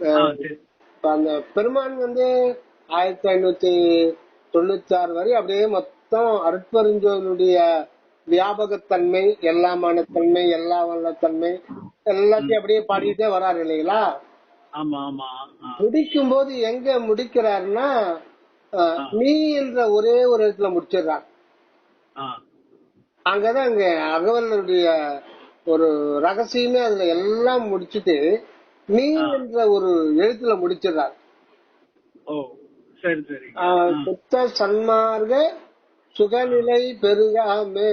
இப்ப அந்த பெருமான் 1596 வரை அப்படியே மொத்தம் அருட்பெருஞ்சோதியுடைய வியாபகத்தன்மை, எல்லாமான தன்மை, எல்லா வல்லத்தன்மை எல்லாத்தையும் அப்படியே பாடிட்டே வராரு இல்லைங்களா? முடிக்கும் போது எங்க முடிக்கிறாருன்னா நீ என்ற ஒரே ஒரு இடத்துல முடிச்சிடறார். அங்கதான் அங்க அகவலருடைய ஒரு ரகசியமே அதுல எல்லாம் முடிச்சுட்டு நீ என்ற ஒரு எழுத்துல முடிச்சிடறார். சுத்த சன்மார்க்க சுகநிலை பெருகாமே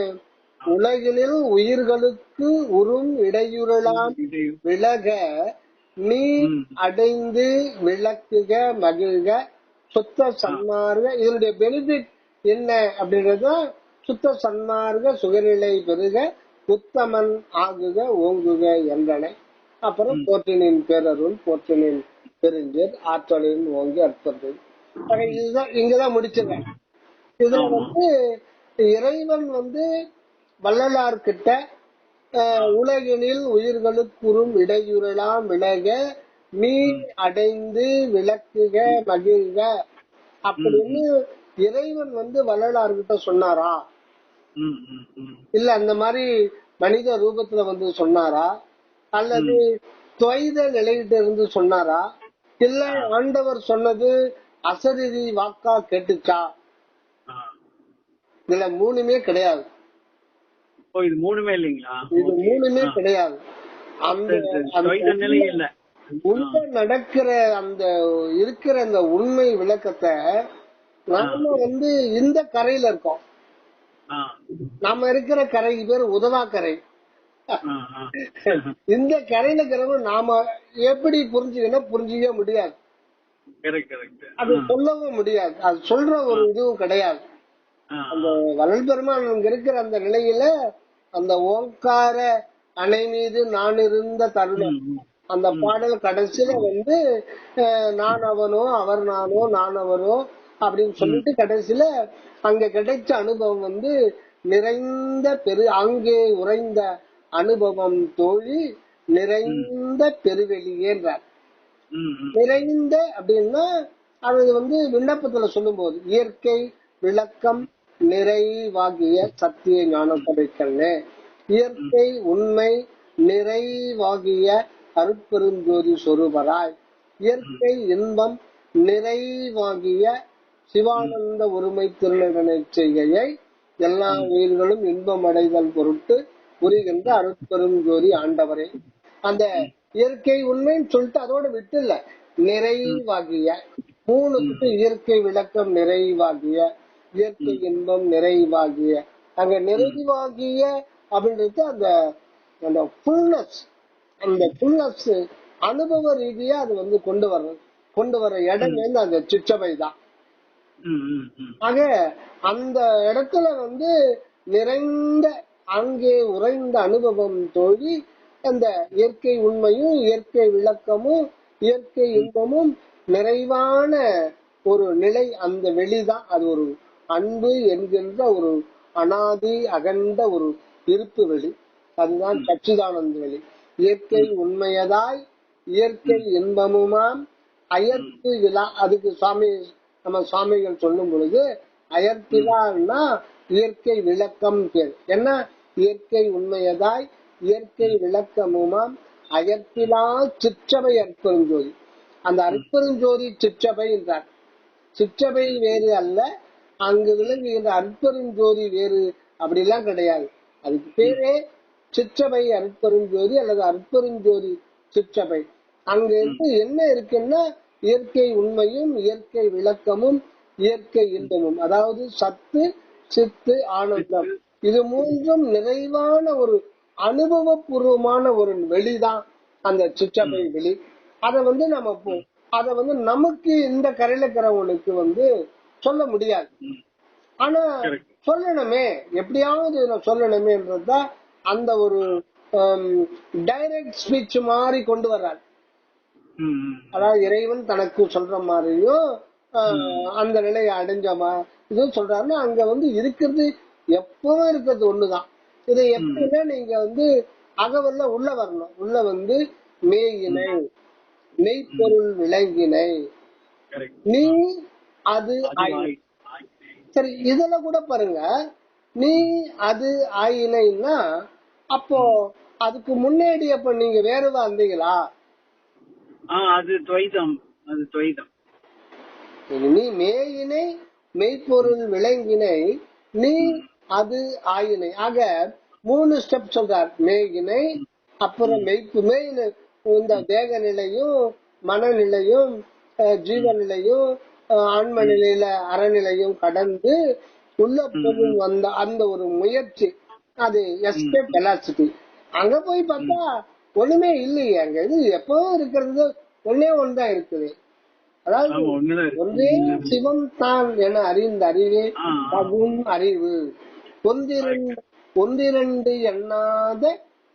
உலகினில் உயிர்களுக்கு உறும் இடையூறலாம் விலக நீ அடைந்து விளக்குக மகிழ்க சுத்த சன்மார்க்க. இதனுடைய பெனிஃபிட் என்ன அப்படின்றது சுத்த சன்மார்க்க சுகநிலை பெருக உத்தமன் ஆகுக ஓங்குக என்றனை. அப்புறம் போற்றினின் பேரருள் போற்றினின் பெருஞ்சேர் ஆற்றலின் ஓங்கி அற்பது. இதுதான் இங்கதான் முடிச்சிருக்கேன். இதுல இறைவன் வள்ளலார்கிட்ட உலகினில் உயிர்களுக்குறும் இடையூறலாம் விலக நீ அடைந்து விளக்குக மகிழ்க அப்படின்னு இறைவன் வள்ளலார்கிட்ட சொன்னாரா? இல்ல அந்த மாதிரி மனித ரூபத்துல சொன்னாரா? அல்லது துவைத நிலையிட்ட இருந்து சொன்னாரா? இல்ல ஆண்டவர் சொன்னது அசரீரி வாக்கா கேட்டுச்சா? இதுல மூணுமே கிடையாது. இது மூணுமே இல்லைங்களா? இது மூணுமே கிடையாது. அந்த உண்மை நடக்கிற அந்த இருக்கிற அந்த உண்மை விளக்கத்தை நாம இந்த கரையில இருக்கோம். நாம இருக்கிற கரைக்கு பேர் உதவா கரை. இந்த கரையில இருக்கிறவங்க நாம எப்படி புரிஞ்சுக்க முடியாது. அது சொல்லவும் முடியாது. அது சொல்ற ஒரு இதுவும் கிடையாது. அந்த வள்ளல் பெருமான் இருக்கிற அந்த நிலையில அந்த ஓங்கார அணை மீது நான் இருந்த தருணம் அந்த பாடல் கடைசியில நான் அவனோ அவர் நானோ நான் அவரோ அப்படின்னு சொல்லிட்டு கடைசியில அங்க கிடைச்ச அனுபவம் நிறைந்த அங்கே உறைந்த அனுபவம் தோழி நிறைந்த பெருவெளியேன்றார். நிறைந்த அப்படின்னா அது விண்ணப்பத்துல சொல்லும் போது இயற்கை விளக்கம் நிறைவாகிய சத்திய ஞான சபைக்கண்ணே, இயற்கை உண்மை நிறைவாகிய அருட்பெருஞ்சோதி சொரூபராய், இயற்கை இன்பம் நிறைவாகிய சிவானந்த ஒருமை திருநடனை செய்கையை எல்லா உயிர்களும் இன்பம் அடைதல் பொருட்டு புரிகின்ற அருட்பெருஞ்சோதி ஆண்டவரே. அந்த இயற்கை உண்மைன்னு சொல்லிட்டு அதோட விட்டு இல்ல, நிறைவாகிய மூணுக்கு இயற்கை விளக்கம் நிறைவாகிய இயற்கை இன்பம் நிறைவாகிய அங்க நிறைவாகிய அப்படின்றது அந்த ஃபுல்னஸ், அந்த ஃபுல்னஸ் அனுபவ ரீதியா அது கொண்டு வர இடம் அந்த சிற்றபை தான். ஆக அந்த இடத்துல நிறைந்த அங்கே உறைந்த அனுபவம் தோழி அந்த இயற்கை உண்மையும் இயற்கை விளக்கமும் இயற்கை இன்பமும் நிறைவான ஒரு நிலை. அந்த வெளிதான் அது ஒரு அன்பு என்கின்ற ஒரு அனாதி அகண்ட ஒரு இருப்பு வெளி. அதுதான் சச்சிதானந்த வெளி. இயற்கை உண்மையதாய் இயற்கை இன்பமுமாம் அயற்பு விழா. அதுக்கு நம்ம சுவாமிகள் சொல்லும் பொழுது அயற்பிலான்னா இயற்கை விளக்கம் பேர் என்ன? இயற்கை உண்மையதாய் இயற்கை விளக்கமுமாம் அயற்பிலா சிற்றபை அற்பெருஞ்சோதி. அந்த அற்பெருஞ்சோதி சிற்றபை என்றார். சிற்றபை வேறு அல்ல, அங்கு விளங்குகின்ற அற்பெருஞ்சோதி வேறு அப்படிலாம் கிடையாது. அதுக்கு பேரே சிற்றபை அற்பெருஞ்சோதி அல்லது அற்பெருஞ்சோதி சிற்றபை. அங்க என்ன இருக்குன்னா இயற்கை உண்மையும் இயற்கை விளக்கமும் இயற்கை இன்பமும், அதாவது சத்து சித்து ஆனந்தம், இது மூன்றும் நிறைவான ஒரு அனுபவபூர்வமான ஒரு வெளிதான் அந்த சிற்றபை வெளி. அத நம்ம அத நமக்கு இந்த கரையில இருக்கிறவங்களுக்கு சொல்ல முடியாது. ஆனா சொல்லணுமே, எப்படியாவது சொல்லணுமேன்றதுதான் அந்த ஒரு டைரக்ட் ஸ்பீச் மாதிரி கொண்டு வர்றாரு. அதாவது இறைவன் தனக்கு சொல்ற மாதிரியும் அந்த நிலையை அடைஞ்சமா இதுவும் சொல்றாருன்னா அங்க இருக்கிறது எப்பவும் இருக்கிறது ஒண்ணுதான். இதை எப்படின்னா நீங்க அகவல்ல உள்ள வரணும். உள்ள மேயினை மெய்ப்பொருள் விளங்கினை நீ அது ஆயினை. சரி, இதுல கூட பாருங்க, நீ அது ஆயினைன்னா அப்போ அதுக்கு முன்னாடி அப்ப நீங்க வேறதா இருந்தீங்களா? அது துவைதம். அது துவைதம். நீ மேயினை மெய்ப்பொருள் விளங்கினை நீ அது ஆயினை. ஆக 3 ஸ்டெப் சொல்றார். மேயினை, அப்புறம் மெய்ப்பு இந்த தேக நிலையும் மனநிலையும் ஜீவநிலையும் ஆன்ம நிலையில அறநிலையும் கடந்து உள்ள பொருள் வந்த அந்த ஒரு முயற்சி, அது எஸ்கேப் வெலாசிட்டி. அங்க போய் பார்த்தா ஒண்ணுமே இல்லையே. அங்க இது எப்பவும் இருக்கிறது ஒன்னே ஒன்றுதான் இருக்குது. அதாவது ஒன்றே சிவம் தான் என அறிந்த அறிவே தகும் அறிவு. ஒன்றிரண்டு எண்ணாத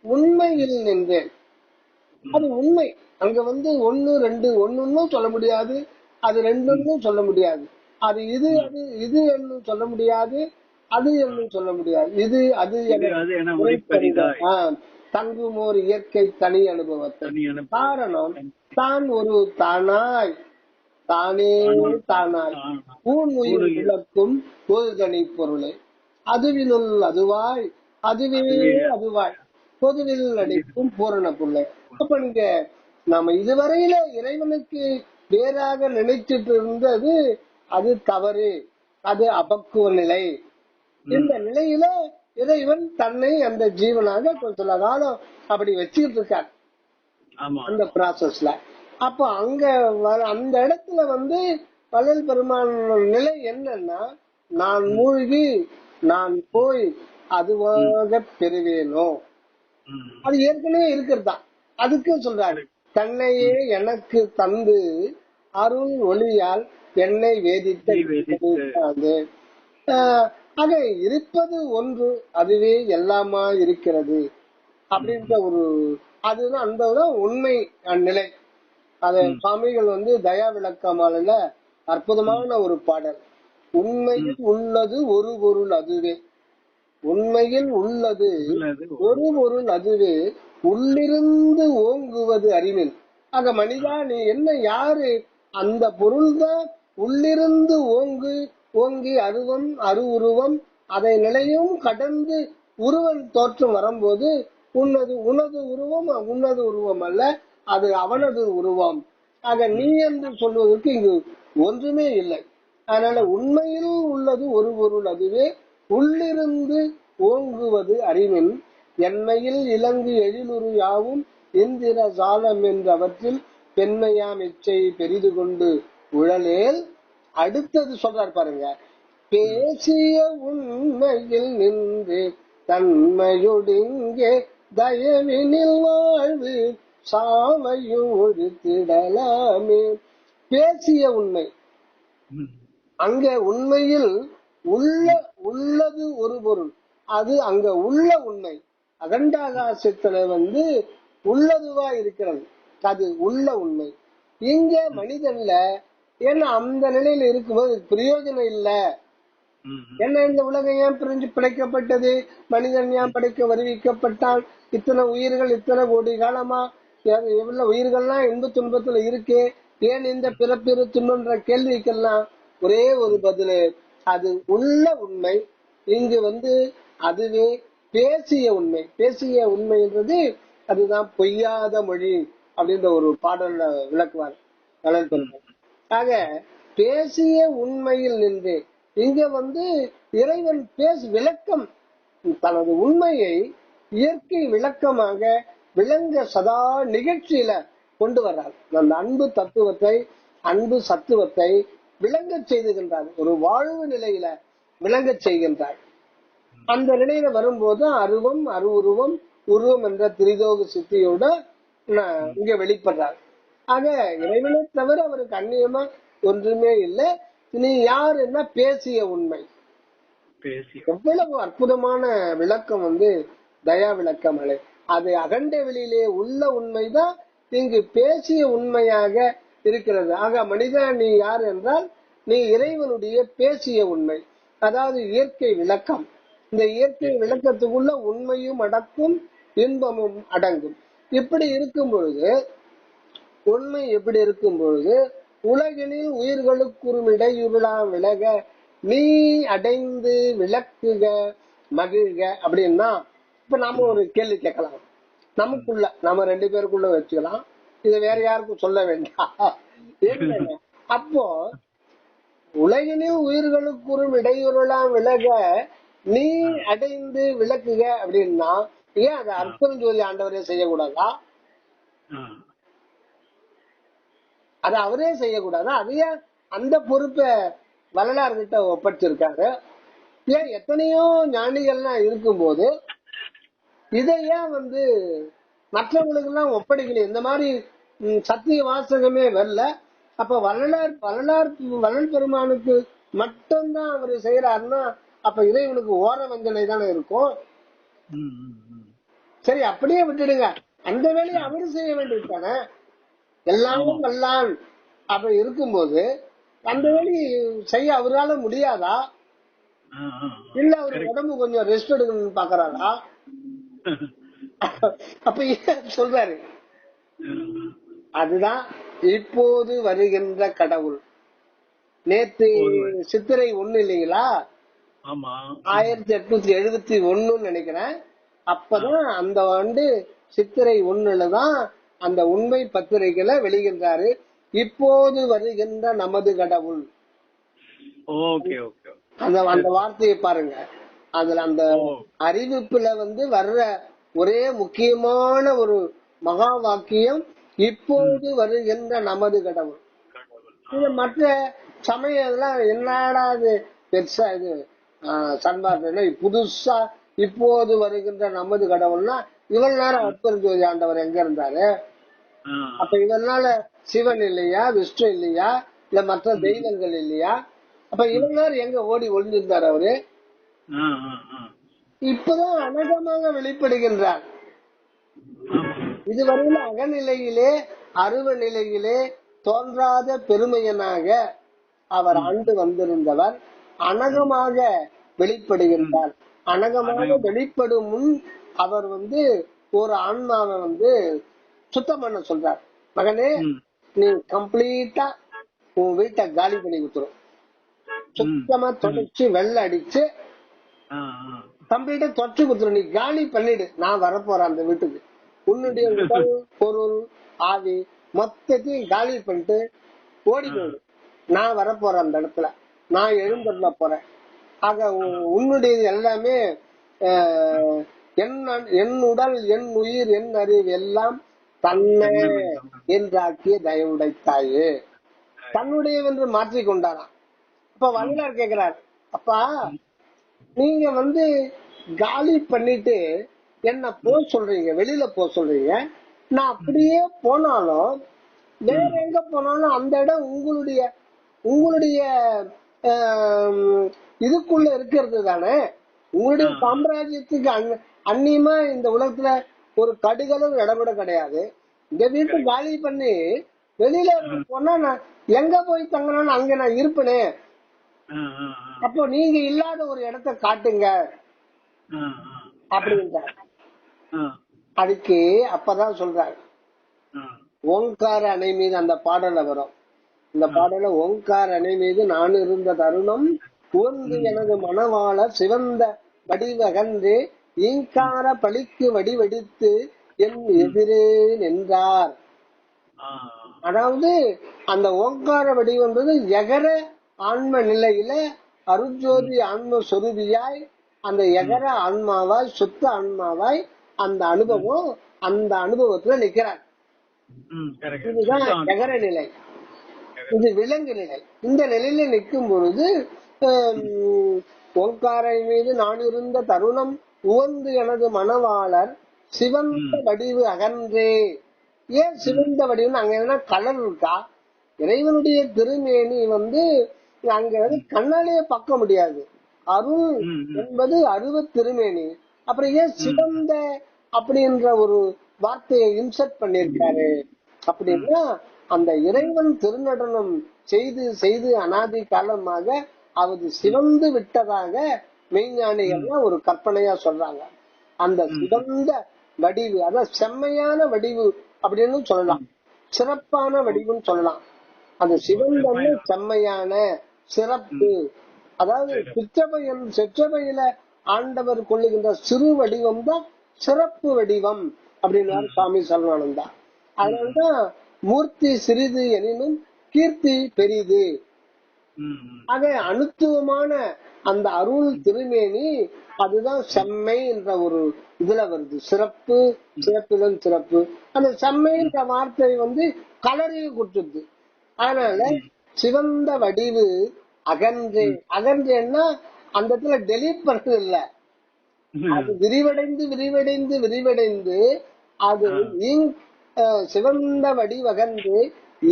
உண்மையில் நின்றேன். அது உண்மை. அங்க ஒன்னு ரெண்டு ஒன்னு சொல்ல முடியாது, அது ரெண்டு சொல்ல முடியாது, அது இது என்னும் சொல்ல முடியாது, அது என்னும் சொல்ல முடியாது. இது அது தங்குமோர் இயற்கை தனி அனுபவத்தை. காரணம் தான் ஒரு தானாய் தானே தானாய் ஊன் உயிர் விளக்கும் ஒரு தனி பொருளை அதுவினுள் அதுவாய் அதுவே அதுவாய் பொதுவில் நடிக்கும் பூரண பொருளை. அப்ப நீங்க நாம இதுவரையில இறைவனுக்கு வேறாக நினைச்சிட்டு இருந்தது அது தவறு, அது அபக்குவ நிலை. இந்த நிலையில இறைவன் தன்னை அந்த ஜீவனாக சில காலம் அப்படி வச்சுக்கிட்டு இருக்கார் அந்த ப்ராசஸ்ல. அப்ப அங்க அந்த இடத்துல வள்ளல் பெருமான் நிலை என்னன்னா, நான் மூழ்கி நான் போய் அதுவாக பெறுவேனோ, அது ஏற்கனவே இருக்கிறதா. அதுக்கு சொல்றாரு, தன்னையே எனக்கு தந்து அருள் ஒளியால் என்னை வேதித்தது. ஆக இருப்பது ஒன்று, அதுவே எல்லாமா இருக்கிறது அப்படின்ற ஒரு அதுதான் அந்த உண்மை நிலை. அத சுவாமிகள் தயா விளக்கமாலையில அற்புதமான ஒரு பாடல். உண்மையில் உள்ளது ஒரு பொருள் அதுவே, உண்மையில் உள்ளது ஒரு பொருள் அதுவே, உள்ளிருந்து ஓங்குவது அறிவில். ஆக மனிதா, நீ என்ன யாரு? அந்த பொருள் தான் உள்ளிருந்து ஓங்கி அருவம் அரு உருவம் அதை நிலையும் கடந்து உருவன் தோற்றம் வரும்போது உனது உருவம் அல்ல, அது அவனது உருவம். ஆக நீ என்று சொல்வதற்கு இங்கு ஒன்றுமே இல்லை. அதனால உண்மையில் உள்ளது ஒரு பொருள் அதுவே, உள்ளிருந்து ஓங்குவது அறிவின் என்மையில் இலங்கு எழிலுரு யாவும் இந்திர சாலம் என்றவற்றில் பெண்மையாம் இச்சை பெரிது கொண்டு உழலேல். அடுத்தது சொல்றார் பாருங்க, பேசிய உண்மையில் நின்று தன்மையொடுங்கே தயவினில் வாழ்வு சாவையும் ஒழுத்திடலாமே. பேசிய உண்மை, அங்க உண்மையில் உள்ளது ஒரு பொருள், அது அங்க உள்ள உண்மை. அகண்டாகாசத்துல உள்ளதுவா இருக்கிறது, அது உள்ள உண்மை. இங்க மனிதன்ல ஏன்னா அந்த நிலையில இருக்கும்போது பிரயோஜனம் இல்ல. என்ன இந்த உலகம் ஏன் பிரிஞ்சு படைக்கப்பட்டது? மனிதன் ஏன் படைக்க வருவிக்கப்பட்டான்? இத்தனை உயிர்கள் இத்தனை கோடி காலமா எவ்வளவு உயிர்கள்லாம் இன்ப துன்பத்துல இருக்கு, ஏன் இந்த பிறப்பிறு துன்பன்ற கேள்விக்கெல்லாம் ஒரே ஒரு பதிலு, அது உள்ள உண்மை. இங்கு அதுவே பேசிய உண்மை. பேசிய உண்மைன்றது அதுதான் பொய்யாத மொழி அப்படின்ற ஒரு பாடல்ல விளக்குவார் வள்ளல் பெருமான். ஆக பேசிய உண்மையில் நின்று இங்க இறைவன் விளக்கம் தனது உண்மையை இயற்கை விளக்கமாக விளங்க சதா நிகழ்ச்சியில கொண்டு வர்றார். அந்த அன்பு தத்துவத்தை அன்பு சத்துவத்தை விளங்க செய்துகின்றார், ஒரு வாழ்வு நிலையில விளங்க செய்கின்றார். அந்த நிலையில வரும்போது அருவம் அரு உருவம் உருவம் என்ற திரிதோக சித்தியோட இங்க வெளிப்படுறார். ஆக இறைவனை தவிர அவருக்கு அந்நியமா ஒன்றுமே இல்லை. நீ யார் என்ன பேசிய உண்மை. எவ்வளவு அற்புதமான விளக்கம் தயா விளக்கம் அலை. அது அகண்ட வெளியிலே உள்ள உண்மைதான் இங்கு பேசிய உண்மையாக இருக்கிறது. ஆக மனிதா, நீ யார் என்றால் நீ இறைவனுடைய பேசிய உண்மை, அதாவது இயற்கை விளக்கம். இந்த இயற்கை விளக்கத்துக்குள்ள உண்மையும் அடக்கும், இன்பமும் அடங்கும். இப்படி இருக்கும் பொழுது உண்மை எப்படி இருக்கும் பொழுது உலகினில் உயிர்களுக்குறும் இடையுருளா விலக நீ அடைந்து விளக்குக மகிழ்க அப்படின்னா, இப்ப நாம ஒரு கேள்வி கேட்கலாம். நமக்குள்ள நம்ம 2 பேருக்குள்ள வச்சுக்கலாம். இதை வேற யாருக்கும் சொல்ல வேண்டாம். என்னங்க அப்போ உலகினில் உயிர்களுக்குறும் இடையுருளாம் விலக நீ அடைந்து விளக்குக அப்படின்னா, ஏன் அதை அற்புதம் ஜோதி ஆண்டவரே செய்யக்கூடாதா? அது அவரே செய்யக்கூடாதா? அதையே அந்த பொறுப்பை வள்ளலார் கிட்ட ஒப்படைச்சிருக்காரு. ஏன் எத்தனையோ ஞானிகள்லாம் இருக்கும்போது இதை ஏன் மற்றவங்களுக்கு எல்லாம் ஒப்படைக்கல? இந்த மாதிரி சத்திய வாசகமே வரல. அப்ப வள்ளல் பெருமானுக்கு மட்டும்தான் அவரு செய்யறாருன்னா, அப்ப இறைவனுக்கு ஓர வஞ்சனை தானே இருக்கும். சரி, அப்படியே விட்டுடுங்க. அந்த வேலையை அவரு செய்ய வேண்டியது தானே. எல்லாரும் வல்லான் அப்படி இருக்கும்போது அந்த வேலை செய்ய அவரால முடியாதா? இல்ல அவரு உடம்பு கொஞ்சம் ரெஸ்ட் எடுக்கணும்னு பாக்குறாரா? அப்ப ஏன் சொல்றாரு? அதுதான் இப்போது வருகின்ற கடவுள். நேத்து சித்திரை 1 இல்லைங்களா? 1871 நினைக்கிறேன். அப்பதான் அந்த ஆண்டு சித்திரை 1தான் அந்த உண்மை பத்திரிகையில வெளியிடுறாரு. இப்போது வருகின்ற நமது கடவுள். அந்த வார்த்தையை பாருங்க. அதுல அந்த அறிவிப்புல வர்ற ஒரே முக்கியமான ஒரு மகா வாக்கியம் இப்போது வருகின்ற நமது கடவுள். இது மற்ற சமயம் என்னடா இது பெருசா இது சன்மார்க்க புதுசா இப்போது வருகின்ற நமது கடவுள்னா, இவ்வளவு நேரம் அற்புதம் ஜோதி ஆண்டவர் எங்க இருந்தாரு? அப்ப இதனால சிவன் இல்லையா, விஷ்ணு இல்லையா, இல்ல மற்ற தெய்வங்கள் இல்லையா? அப்ப இவ்வளவு நேரம் எங்க ஓடி ஒளிஞ்சிருந்தார் அவரு? இப்பதான் அநேகமாக வெளிப்படுகின்றார். இதுவரையில அகநிலையிலே அருவ நிலையிலே தோன்றாத பெருமையனாக அவர் ஆண்டு வந்திருந்தவர் அநேகமாக வெளிப்படுகின்றார். அநேகமாக வெளிப்படும் முன் அவர் ஒரு ஆன்மாவை சுத்தம் பண்ண சொல்றார். மகனே, நீ கம்ப்ளீட்டா உன் வீட்டை காலி பண்ணி கொடுத்துரும். சுத்தமா தொடச்சு வெள்ள அடிச்சு கம்ப்ளீட்டா தொடச்சு கொடுத்துரும். நீ காலி பண்ணிடு, நான் வரப்போறேன் அந்த வீட்டுக்கு. உன்னுடைய உடல் பொருள் ஆவி மொத்தத்தையும் காலி பண்ணிட்டு ஓடி போயிடு. நான் வரப்போறேன் அந்த இடத்துல, நான் எழுந்துள்ள போறேன். ஆக உன்னுடைய எல்லாமே என் உடல், என் உயிர், என் அறிவு எல்லாம் தன்னை என்றாக்கிய தயவுடைத்தாயே, தன்னுடைய என்று மாற்றிக் கொண்டாராம். அப்ப வள்ளலார் கேக்குறார், அப்பா நீங்க காலி பண்ணிட்டு என்ன சொல்றீங்க, வெளியில சொல்றீங்க. நான் அப்படியே போனாலும் வேற எங்க போனாலும் அந்த இடம் உங்களுடைய இதுக்குள்ள இருக்கிறது தானே. உங்களுடைய சாம்ராஜ்யத்துக்கு அந்நியமா இந்த உலகத்துல ஒரு கடுகளும் இடவிட கிடையாது. இந்த வீட்டு காலி பண்ணி வெளியில போனா நான் எங்க போய் தங்கணும்னு அங்க நான் இருப்பேனே. அப்போ நீங்க இல்லாத ஒரு இடத்த காட்டுங்க அப்படின்றார். அதுக்கு அப்பதான் சொல்றாரு, ஓங்கார அணை மீது அந்த பாடல வரும். இந்த பாடல ஓங்கார அணை மீது நான் இருந்த தருணம் உவந்து எனது மனவாள சிவந்த வடிவகன்று ஈங்கார பழிக்கு வடிவெடுத்து என் எதிரே நின்றார். அதாவது அந்த ஓங்கார வடிவன்றது எகர ஆன்ம நிலையில அருஜோதி ஆன்ம சொருபியாய் அந்த எகர ஆன்மாவாய் சுத்த ஆன்மாவாய் அந்த அனுபவத்துல நிக்கிறார். இதுதான் எகர நிலை, இது விலங்கு நிலை. இந்த நிலையில நிற்கும் பொழுது ஓங்காரை மீது நான் இருந்த தருணம் உவந்து எனது மனவாளர் சிவந்த வடிவு அகன்றே. ஏன் சிவந்த வடிவுன்னு அங்க என்ன கலர் இருக்கா? இறைவனுடைய திருமேனி அங்க கண்ணாலேயே பார்க்க முடியாது. அருள் என்பது அருவ திருமேனி. அப்புறம் ஏன் சிவந்த அப்படின்ற ஒரு வார்த்தையை இன்சர்ட் பண்ணிருக்காரு அப்படின்னா, அந்த இறைவன் திருநடனம் செய்து செய்து அனாதி காலமாக அது சிவந்து விட்டதாக மெய்ஞானிகள்லாம் ஒரு கற்பனையா சொல்றாங்க. அந்த சிவந்த வடிவு, அதான் செம்மையான வடிவு அப்படின்னு சொல்லலாம். சிறப்பான வடிவம் சொல்லலாம். அந்த சிவந்தன்மை செம்மையான சிறப்பு. அதாவது சிற்றபையில ஆண்டவர் கொள்ளுகின்ற சிறு வடிவம் தான் சிறப்பு வடிவம் அப்படின்னு சுவாமி சரவானந்தா. அதனால்தான் மூர்த்தி சிறிது எனினும் கீர்த்தி பெரிது. ஆக அனுத்துவமான அந்த அருள் திருமேனி அதுதான் செம்மை என்ற ஒரு இதுல வருது. சிறப்பு, சிறப்பிலும் சிறப்பு. அந்த செம்மை என்ற வார்த்தை கலரையும் கொடுத்துருது. அதனால சிவந்த வடிவு அகன்றே. அகன்றேன்னா அந்த இடத்துல டெலீட் பண்றது இல்ல, அது விரிவடைந்து விரிவடைந்து விரிவடைந்து அது சிவந்த வடிவகன்று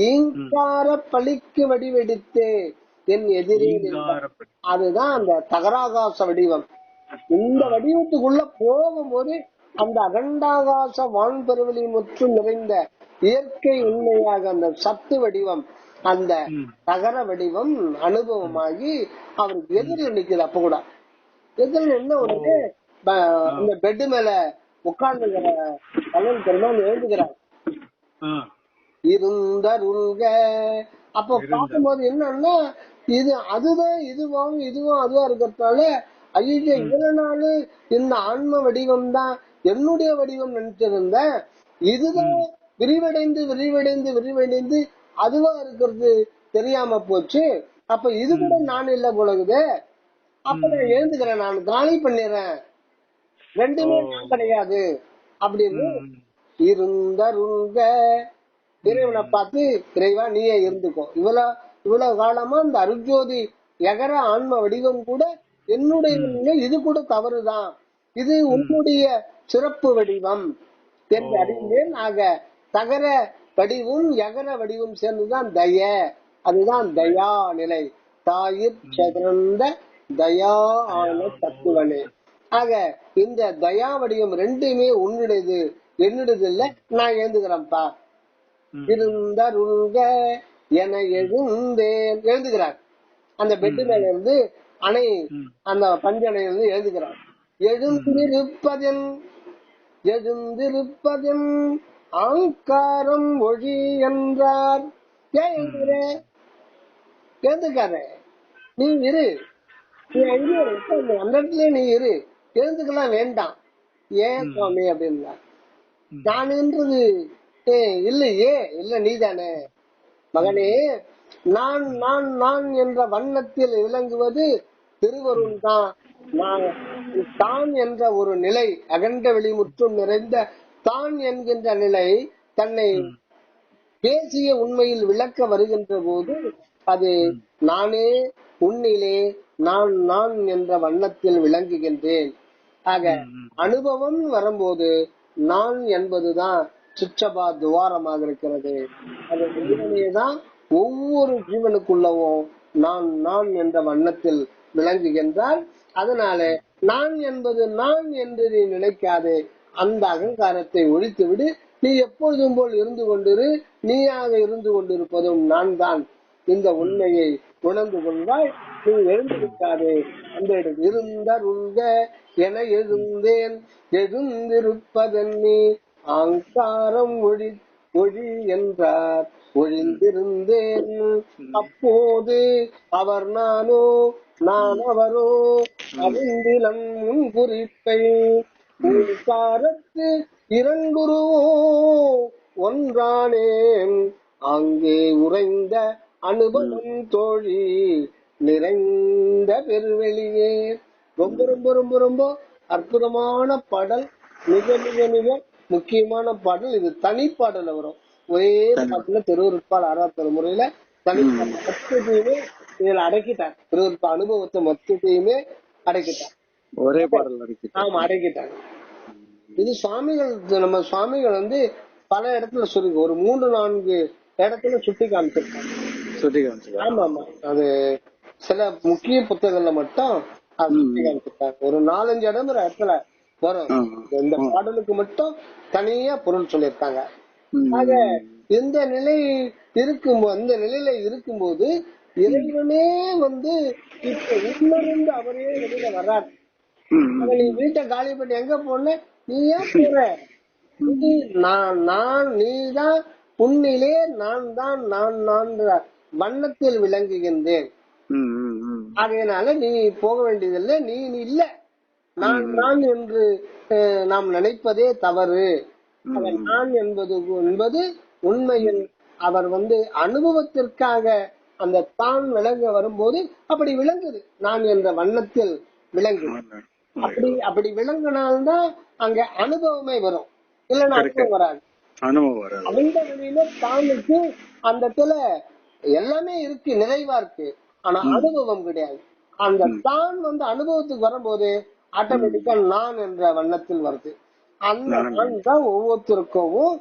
ஈங்கார பழிக்கு வடிவெடுத்தே என் எதிரே. அதுதான் அந்த தகராகாச வடிவம். இந்த வடிவத்துக்குள்ள போகும்போது அந்த அகண்டாகாச வான்பெருவெளி முற்றும் நிறைந்த இயற்கை உண்மையாக அந்த சத்து வடிவம், அந்த தகர வடிவம் அனுபவமாகி அவருக்கு எதிரில் நிக்குது. அப்ப கூட எதிரில் என்ன உடனே அந்த பெட்டு மேல உட்கார்ந்துகிற கலன் பெருமான் எழுந்துகிறார். இருந்தருள்க. அப்ப பார்க்கும்போது என்னன்னா இது அதுதான் இதுவும் அதுவா இருக்கிறதுனால ஐயோ இவ்வளவு நாள் இந்த ஆன்ம வடிவம் தான் என்னுடைய வடிவம் நினைச்சிருந்தேன், இதுதான் விரிவடைந்து விரிவடைந்து விரிவடைந்து அதுவா இருக்கிறது தெரியாம போச்சு. அப்ப இது கூட நான் இல்ல போலகுது. அப்ப நான் எழுந்துக்கிறேன், நான் காலி பண்ணிடுறேன், ரெண்டுமே நான் கிடையாது அப்படின்னு இருந்தருள்க. இறைவனை பார்த்து இறைவா நீயே இருந்துக்கோ. இவ்வளவு காலமா இந்த அருஜோதி எகர ஆன்ம வடிவம் கூட என்னுடைய இது கூட தவறுதான், இது உன்னுடைய சிறப்பு வடிவம் என்று அறிந்தேன். ஆக தகர வடிவும் எகர வடிவும் சேர்ந்துதான் தய. அதுதான் தயா நிலை. தாயிற் சிறந்த தயா ஆன தத்துவனே. ஆக இந்த தயா வடிவம் ரெண்டுமே உன்னுடையது, என்னுடையது இல்ல. நான் எழுந்துக்கிறேன்ப்பா. இருந்தருள்க என எழுந்தேன். எழுதுகிறார் அந்த பெட்டு மேல இருந்து, அணை அந்த பஞ்சனையில இருந்து எழுதுகிறார். எழுந்திருப்பதன் ஆங்காரம் ஒழி என்றார். ஏன் எழுதுகிற? எழுதுக்கார நீ இரு, நீ அந்த இடத்துல நீ இரு, எழுதுக்கலாம் வேண்டாம். ஏன் சுவாமி அப்படின்னா, நான்ன்றது இல்லையே, இல்ல நீதானே மகனே. நான் நான் நான் என்ற வண்ணத்தில் விளங்குவது திருவருள் தான். தான் என்ற ஒரு நிலை, அகண்ட வெளிமுற்றும் நிறைந்த தான் என்கின்ற நிலை தன்னை பேசிய உண்மையில் விளக்க வருகின்ற போது அது நானே உன்னிலே நான் நான் என்ற வண்ணத்தில் விளங்குகின்றேன். ஆக அனுபவம் வரும்போது நான் என்பதுதான் சிற்றபா துவாரமாக இருக்கிறது. அது உண்மையேதான் ஒவ்வொரு ஜீவனுக்குள்ளவும் நான் நான் என்ற வண்ணத்தில் விளங்குகின்றால். அதனால நான் என்பது நான் என்று நீ நினைக்காதே, அந்த அகங்காரத்தை ஒழித்து விடு. நீ எப்பொழுதும் போல் இருந்து கொண்டிரு, நீயாக இருந்து கொண்டிருப்பதும் நான் தான். இந்த உண்மையை உணர்ந்து கொள்வாய். நீ எழுந்திருக்காதே. அந்த இடத்தில் இருந்தருள்க என எழுந்தேன். எழுந்திருப்பதென்னி ஆங்காரம் ஒழி ஒழி என்றார். ஒழிந்திருந்தேன் அப்போது அவர் நானோ நான் அவரோ அறிந்திலம் முன் குறிப்பை. ஓங்காரத்து இரண்டுருவோ ஒன்றானேன் அங்கே உறைந்த அனுபவம் தோழி நிறைந்த பெருவெளியே. ரொம்ப ரொம்ப ரொம்ப ரொம்ப அற்புதமான பாடல், மிக மிக மிக முக்கியமான பாடல். இது தனிப்பாடல வரும். ஒரே பாட்டுல திருவருட்பால் 6ஆம் திருமுறையில தனிப்பாடல் மொத்தத்தையுமே இதுல அடக்கிட்டார். திருவருட்பா அனுபவத்தை மொத்தத்தையுமே அடக்கிட்டார். ஒரே பாடல் ஆமா அடக்கிட்டாங்க. இது சுவாமிகள், நம்ம சுவாமிகள் பல இடத்துல சொல்லி ஒரு 3-4 இடத்துல சுட்டி காமிச்சிருக்காங்க. ஆமா ஆமா, அது சில முக்கிய புத்தகங்கள்ல மட்டும் சுட்டி காமிச்சிருக்காங்க. ஒரு 4-5 இடத்துல வரும். இந்த பாடலுக்கு மட்டும் தனியா பொருள் சொல்லியிருக்காங்க. ஆக இந்த நிலை இருக்கும்போது, அந்த நிலையில இருக்கும்போது இறைவனே இப்ப உள்ளிருந்து அவரே வெளியில வர்றாரு. நீ வீட்டை காலி பண்ணி எங்க போன, நீ ஏன் போற, நான் நீதான் உன்னிலே நான் தான் நான் வண்ணத்தில் விளங்குகின்றேன். ஆகையினால நீ போக வேண்டியதில்லை, நீ இல்ல, நான் என்று நாம் நினைப்பதே தவறு. நான் என்பது உண்மையில் அவர் அனுபவத்திற்காக அந்த தான் விளங்க வரும்போது அப்படி விளங்குது, நான் என்ற வண்ணத்தில் விளங்குது. அப்படி விளங்கினால்தான் அங்க அனுபவமே வரும், இல்லைன்னா அனுபவம் வராது. அந்த வழியில தானுக்கு அந்த இடத்துல எல்லாமே இருக்கு, நிறைவா இருக்கு, ஆனா அனுபவம் கிடையாது. அந்த தான் அனுபவத்துக்கு வரும்போது ஆட்டோமேட்டிக்கா நான் என்ற வண்ணத்தில் வருது. அந்த நான் தான் ஒவ்வொருத்தருக்கும்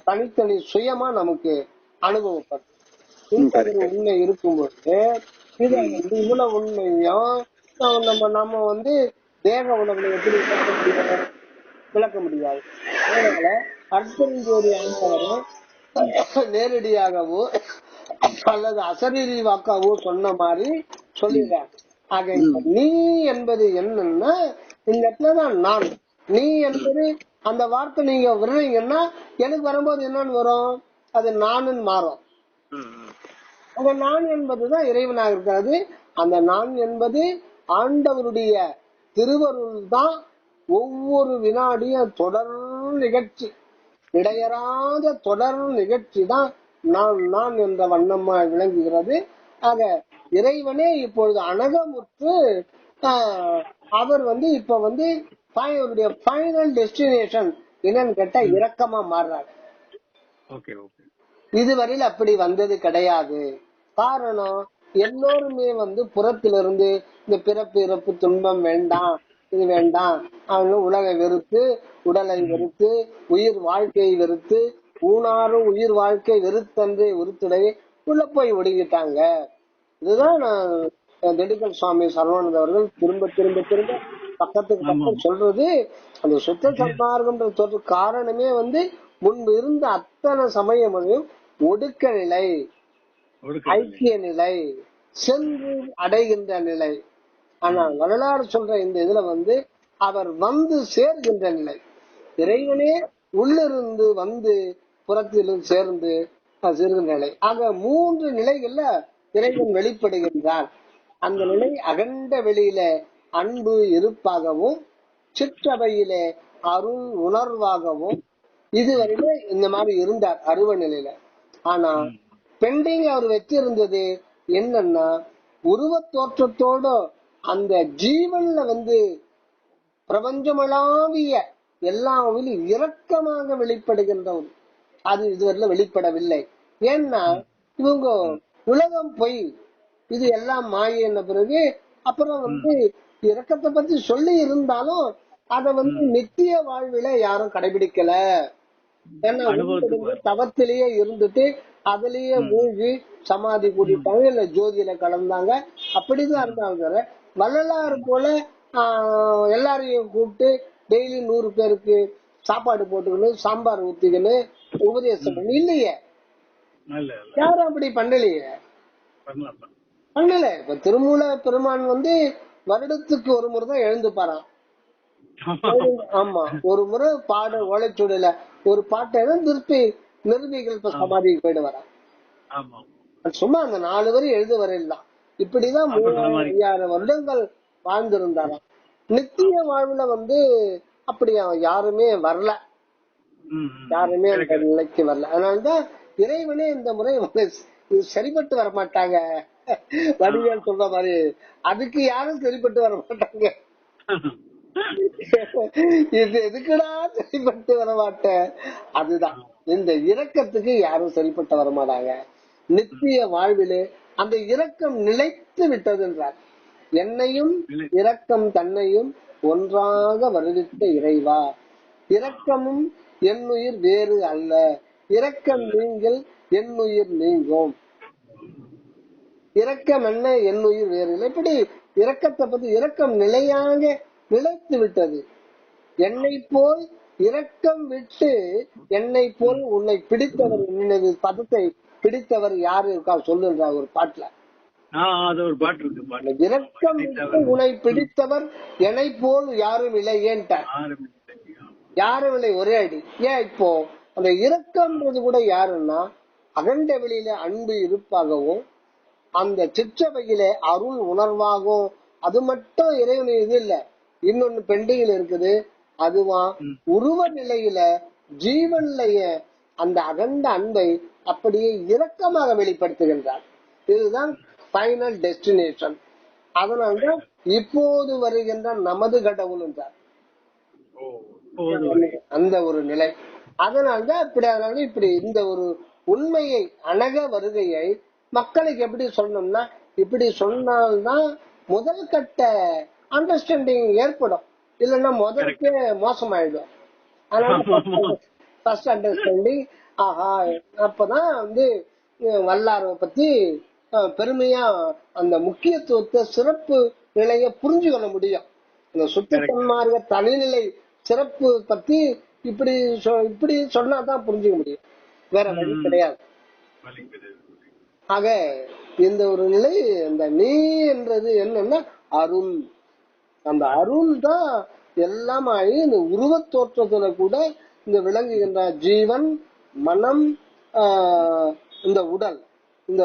தனித்தனி சுயமா நமக்கு அனுபவப்படுது. உண்மை இருக்கும்போது இதை இவ்வளவு உண்மையும் நம்ம தேக உணர்வை எப்படி விளக்க முடியாது. அதனால அர்த்தஞ்சோதி ஆண்டவரும் நேரடியாகவோ அல்லது அசரீரி வாக்காவோ சொன்ன மாதிரி சொல்லிடுறாங்க. ஆக நீ என்பது என்னன்னா இந்த இடத்துலதான் நான், நீ என்பது அந்த வார்த்தை நீங்க விடுறீங்கன்னா எனக்கு வரும்போது என்னன்னு வரும், அது நானு மாறும். அந்த நான் என்பதுதான் இறைவனாக இருக்கிறது. அந்த நான் என்பது ஆண்டவருடைய திருவருள் தான். ஒவ்வொரு வினாடியும் தொடர் நிகழ்ச்சி, இடையறாத தொடர் நிகழ்ச்சி தான் நான் என்ற வண்ணமா விளங்குகிறது. ஆக இறைவனே இப்பொழுது அனகமுற்று அவர் இப்ப அவருடைய ஃபைனல் டெஸ்டினேஷன் என்னன்னு கேட்டா இரக்கமா மாறுறாரு. இதுவரையில் அப்படி வந்தது கிடையாது. காரணம், எல்லோருமே புறத்திலிருந்து இந்த பிறப்பு இறப்பு துன்பம் வேண்டாம், இது வேண்டாம், அவங்க உலகை வெறுத்து, உடலை வெறுத்து, உயிர் வாழ்க்கையை வெறுத்து, ஊனாரும் உயிர் வாழ்க்கை வெறுத்தன்று உறுத்துடைய உள்ள போய் ஒடுங்கிட்டாங்க. இதுதான் திண்டுக்கல் சுவாமி சரவணன் அவர்கள் திரும்ப திரும்ப திரும்ப பக்கத்துக்கு பக்கம் சொல்றது. அந்த சுத்த சன்மார்க்கம் காரணமே முன்பு இருந்த அத்தனை சமயமும் ஒடுக்க நிலை, ஐக்கிய நிலை, சென்று அடைகின்ற நிலை. ஆனா வரலாறு சொல்ற இந்த இதுல அவர் சேர்கின்ற நிலை, இறைவனே உள்ளிருந்து புறத்திலும் சேர்ந்து சேர்கின்ற நிலை. ஆக 3 நிலைகள்ல இறைவன் வெளிப்படுகின்றார். அந்த நிலை அகண்ட வெளியில அன்பு இருப்பாகவும், சிற்றவையிலே அருள் உணர்வாகவும் இதுவரையில இந்த மாதிரி இருந்தார் அருவ நிலையில. ஆனா பெண்டிங் அவர் வச்சிருந்தது என்னன்னா, உருவ தோற்றத்தோட அந்த ஜீவன்ல பிரபஞ்சமளாவிய எல்லாவிலும் இரக்கமாக வெளிப்படுகின்றவர். அது இதுவரையில வெளிப்படவில்லை. ஏன்னா இவங்க உலகம் பொய், இது எல்லாம் மாயை என்ன பிறகு அப்புறம் இரக்கத்தை பத்தி சொல்லி இருந்தாலும் அத நித்திய வாழ்வில யாரும் கடைபிடிக்கல. ஏன்னா தவத்திலேயே இருந்துட்டு அதுலயே மூழ்கி சமாதி கூட்டிட்டாங்க, இல்ல ஜோதியில கலந்தாங்க, அப்படிதான் இருந்தாங்க. வள்ளலாறு போல எல்லாரையும் கூப்பிட்டு டெய்லி 100 பேருக்கு சாப்பாடு போட்டுக்கணும், சாம்பார் ஊத்திக்கணும், உபதேசம் பண்ணி இல்லையே, யாரும் அப்படி பண்ணலையே, பண்ணல. இப்ப திருமூல பெருமான் வருடத்துக்கு ஒரு முறை தான் எழுந்துப்பாராம். ஆமா, ஒரு முறை பாட ஓலைச்சுடல ஒரு பாட்டை திருப்பி நிர்விகல்ப சமாதிக்கு போயிட்டு வரா. சும்மா அந்த 4 வரி எழுத வரையிலாம். இப்படிதான் 3000 வருடங்கள் வாழ்ந்திருந்தாராம். நித்திய வாழ்வுல அப்படி யாருமே வரல, யாருமே அந்த நிலைக்கு வரல. அதனாலதான் இறைவனே இந்த முறை சரிபட்டு வர மாட்டாங்க. வடிவேல் சொல்ற மாதிரி அதுக்கு யாரும் சரிபட்டு வர மாட்டாங்க. இது எதுக்குடா சரிபட்டு வர மாட்டேன், அதுதான் இந்த இரக்கத்துக்கு யாரும் சரிபட்டு வர மாட்டாங்க. நித்திய வாழ்விலே அந்த இரக்கம் நிலைத்து விட்டது என்றார். என்னையும் இரக்கம் தன்னையும் ஒன்றாக வருவித்த இறைவா, இரக்கமும் என்னுயிர் வேறு அல்ல, இரக்கம் நீங்கள் என்னுயிர் நீங்கும். இரக்கம் என்ன, என்னுயிர் வேறு இல்லை. இப்படி இரக்கத்தை பத்தி இரக்கம் நிலையாக நிலைத்து விட்டது. என்னை போல் இரக்கம் விட்டு என்னை போல் உன்னை பிடித்தவர், என்னது பதத்தை பிடித்தவர் யாரு இருக்கா சொல்லுன்ற ஒரு பாட்டுல இரக்கம் விட்டு உன்னை பிடித்தவர் என்னை போல் யாரும் இல்லை ஏன்ட்டார். யாரும் இல்லை, ஒரே அடி. ஏன் இப்போ அந்த இரக்கம்ன்றது கூட யாருன்னா அகண்ட வெளியில அன்பு இருப்பாகவும் அந்த சிற்றவையில அருள் உணர்வாகும். அது மட்டும் இறைவன் இது இல்ல, இன்னொன்னு பெண்டிகள் இருக்குது. அதுவா உருவ நிலையில ஜீவன்லைய அந்த அகண்ட அன்பை அப்படியே இரக்கமாக வெளிப்படுத்துகின்றார். இதுதான் ஃபைனல் டெஸ்டினேஷன். அதனால்தான் இப்போது வருகின்ற நமது கடவுள் என்றார் அந்த ஒரு நிலை. அதனால்தான் இப்படி இந்த ஒரு உண்மையை அழக வருகையை மக்களுக்கு எப்படி சொல்லணும்னா, இப்படி சொன்னால்தான் முதல் கட்ட அண்டர்ஸ்டாண்டிங் ஏற்படும். இல்லைன்னா முதலுக்கு மோசமாயிடும். அதனால ஃபர்ஸ்ட் அண்டர்ஸ்டாண்டிங், ஆஹா அப்பதான் வந்து வல்லாரை பத்தி பெருமையா அந்த முக்கியத்துவத்தை சிறப்பு நிலைய புரிஞ்சு கொள்ள முடியும். இந்த சுத்தன்மார்க்க தனிநிலை சிறப்பு பத்தி இப்படி சொன்னாதான் புரிஞ்சுக்க முடியும், வேற வழி கிடையாது. ஆக இந்த ஒரு நிலை, இந்த நீ என்றது என்னன்னா அருள். அந்த அருள் தான் எல்லாமாயி இந்த உருவத் தோற்றத்துல கூட இந்த விளங்குகின்ற ஜீவன், மனம், இந்த உடல், இந்த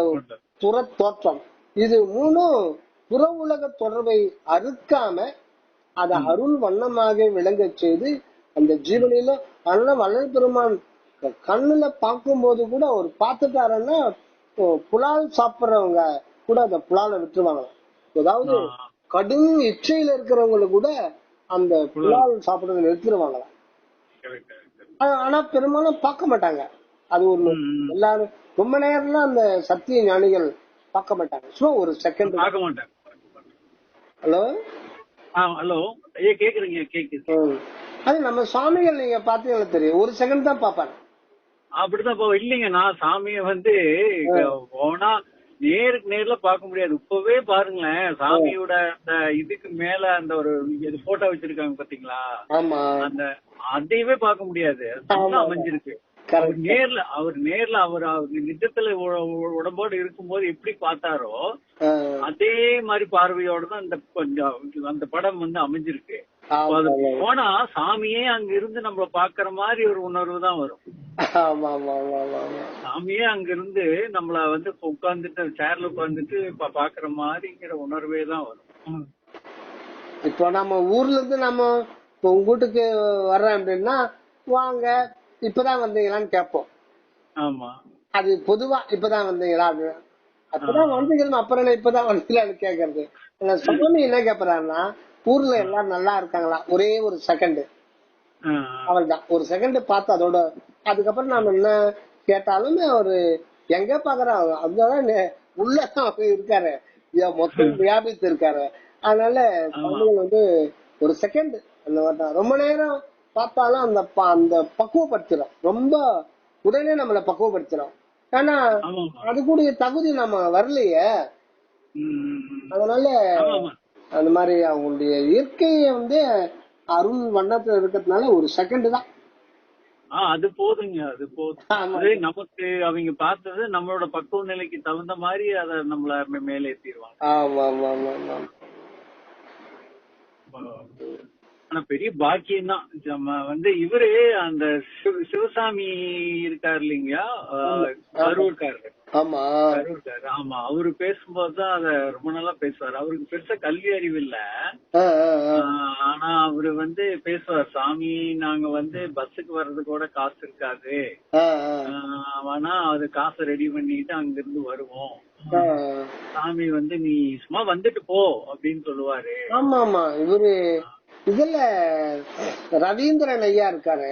புற தோற்றம், இது மூணும் புற உலக தொடர்பை அறுக்காம அதை அருள் வண்ணமாக விளங்க செய்து அந்த ஜீவனில. அதனால வள்ளல் பெருமான் கண்ணுல பார்க்கும் போது கூட ஒரு பார்த்துட்டாருன்னா புலால் சாப்பிடுறவங்க கூட அந்த புலாலை விட்டுருவாங்க. அதாவது கடும் இச்சையில இருக்கிறவங்களுக்கு கூட அந்த புலால் சாப்பிடுறத நிறுத்திடுவாங்களாம். ஆனா பெரும்பாலும் பார்க்க மாட்டாங்க. அது ஒரு எல்லாரும் ரொம்ப நேரம்லாம் அந்த சத்திய ஞானிகள் பார்க்க மாட்டாங்க. சோ ஒரு செகண்ட் பார்க்க மாட்டாங்க. ஹலோ ஹலோ ஐயா, கேக்குறீங்க? கேக்குது. அது நம்ம சுவாமிகள் நீங்க பாத்தீங்கன்னா தெரியும், ஒரு செகண்ட் தான் பாப்பாங்க. அப்படிதான் இல்லைங்க, நான் சாமிய வந்து போனா நேருக்கு நேர்ல பார்க்க முடியாது. இப்பவே பாருங்களேன், சாமியோட அந்த இதுக்கு மேல அந்த ஒரு போட்டோ வச்சிருக்காங்க பாத்தீங்களா, அந்த அதையவே பார்க்க முடியாது. அமைஞ்சிருக்கு. அவர் நேர்ல அவர் நிஜத்துல உடம்போடு இருக்கும்போது எப்படி பார்த்தாரோ அதே மாதிரி பார்வையோட தான் அந்த படம் வந்து அமைஞ்சிருக்கு. அது போனா சாமியே அங்க இருந்து நம்மள பாக்குற மாதிரி ஒரு உணர்வு தான் வரும். சாமியே அங்க இருந்து நம்மள வந்து உட்கார்ந்துட்டு சேர்ல உட்கார்ந்துட்டு பாக்குற மாதிரிங்கிற உணர்வே தான் வரும். இப்போ நம்ம ஊர்ல இருந்து நம்ம உங்க வீட்டுக்கு வர்றேன் அப்படின்னா, வாங்க இப்பதான் வந்தீங்களான்னு கேட்போம். ஆமா, அது பொதுவா இப்பதான் வந்தீங்களா அப்படின்னு. அப்பதான் வந்தீங்க, அப்புறம் இப்பதான் வந்தீங்களான்னு கேக்குறது. சுவாமி என்ன கேட்பறாருன்னா, ஊர்ல எல்லாரும் நல்லா இருக்காங்களா, ஒரே ஒரு செகண்ட், அவள்தான் ஒரு செகண்ட் பார்த்து அதோட அதுக்கப்புறம் நாம என்ன கேட்டாலும் அவரு எங்க பாக்குறாங்க, அதுதான் உள்ளதான் இருக்காரு, மொத்தம் வியாபித்து இருக்காரு. அதனால குழந்தைகள் வந்து ஒரு செகண்ட் அந்த மாதிரி ரொம்ப நேரம் பார்த்தாலும் அந்த பக்குவப்படுத்துறோம், ரொம்ப உடனே நம்மள பக்குவப்படுத்துறோம். ஆனா அதுக்குரிய தகுதி நம்ம வரலையே. அதனால அந்த மாதிரி அவங்களுடைய இயற்கையை வந்து அருள் வண்ணத்துல இருக்கிறதுனால ஒரு செகண்ட் தான். அது போதுங்க, அது போதும். நமக்கு அவங்க பார்த்தது நம்மளோட பக்குவ நிலைக்கு தகுந்த மாதிரி அத நம்மள மேலேத்திடுவாங்க. ஆனா பெரிய பாக்கியம் தான். நம்ம வந்து இவரு அந்த சிவசாமி இருக்காரு இல்லைங்களா, கரூர்காரரு. ஆமா, அவரு பேசும்போதுதான் அத ரொம்ப நல்லா பேசுவாரு. அவருக்கு பெருசா கல்வி அறிவு இல்ல, ஆனா அவரு வந்து பேசுவார், சாமி நாங்க வந்து பஸ்ஸுக்கு வர்றது கூட காசு இருக்காது, ஆனா அது காசை ரெடி பண்ணிட்டு அங்க இருந்து வருவோம், சாமி வந்து நீ சும்மா வந்துட்டு போ அப்படின்னு சொல்லுவாரு. ஆமா ஆமா, இவரு இதுல ரவீந்திரன் ஐயா இருக்காரு,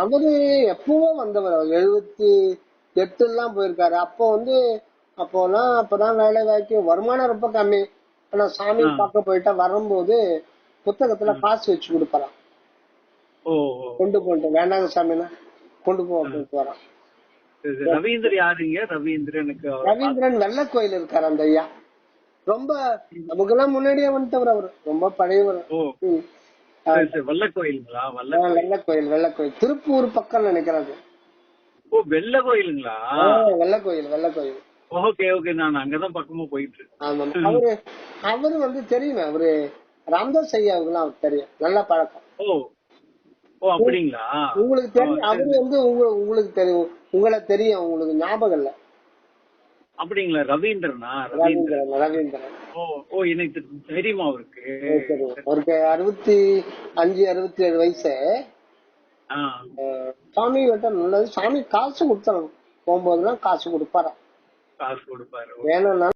அவரு எப்பவோ வந்தவர், 78 எல்லாம் போயிருக்காரு. அப்போ வந்து அப்பதான் வேலை வாய்க்கு வருமானம் ரொம்ப கம்மி. ஆனா சாமி பார்க்க போயிட்டா வரும்போது புத்தகத்துல காசு வச்சு கொடுப்பாராம், கொண்டு போட்டு வேண்டாங்க சாமினா கொண்டு போ அப்படின்னு வரான். ரவீந்திரன் யாருங்க? ரவீந்திரன் வெள்ள கோயில் இருக்காரு அந்த ஐயா, ரொம்ப நமக்கெல்லாம் முன்னாடியே வந்துட்டவர், அவரு ரொம்ப பழையவர். வெள்ள கோயிலுங்களா? வெள்ள கோயில் திருப்பூர் பக்கம் நினைக்கிறது. வெள்ள கோயிலுங்களா? வெள்ள கோயில். ஓகே ஓகே, நான் அங்கதான் பக்கமா போயிட்டு. அவரு வந்து தெரியுமே, அவரு ராமதாஸ் ஐயாவுக்குலாம் அவருக்கு தெரியும், நல்ல பழக்கம். ஓ அப்படிங்களா? உங்களுக்கு தெரியும், அவரு வந்து உங்களுக்கு தெரியும், உங்களை தெரியும், உங்களுக்கு ஞாபகம் இல்ல. அப்படிங்களா? ரவீந்திரனா? ரவீந்திரன், ரவீந்திரன். ஓ ஓ, எனக்கு தெரியுமா அவருக்கு? அவருக்கு 65, 67 வயசு. சாமி கிட்ட நல்லது. சாமி காசு கொடுத்தாங்க, போகும்போதுலாம் காசு கொடுப்பாரு. காசு கொடுப்பாரு. வேணும்னா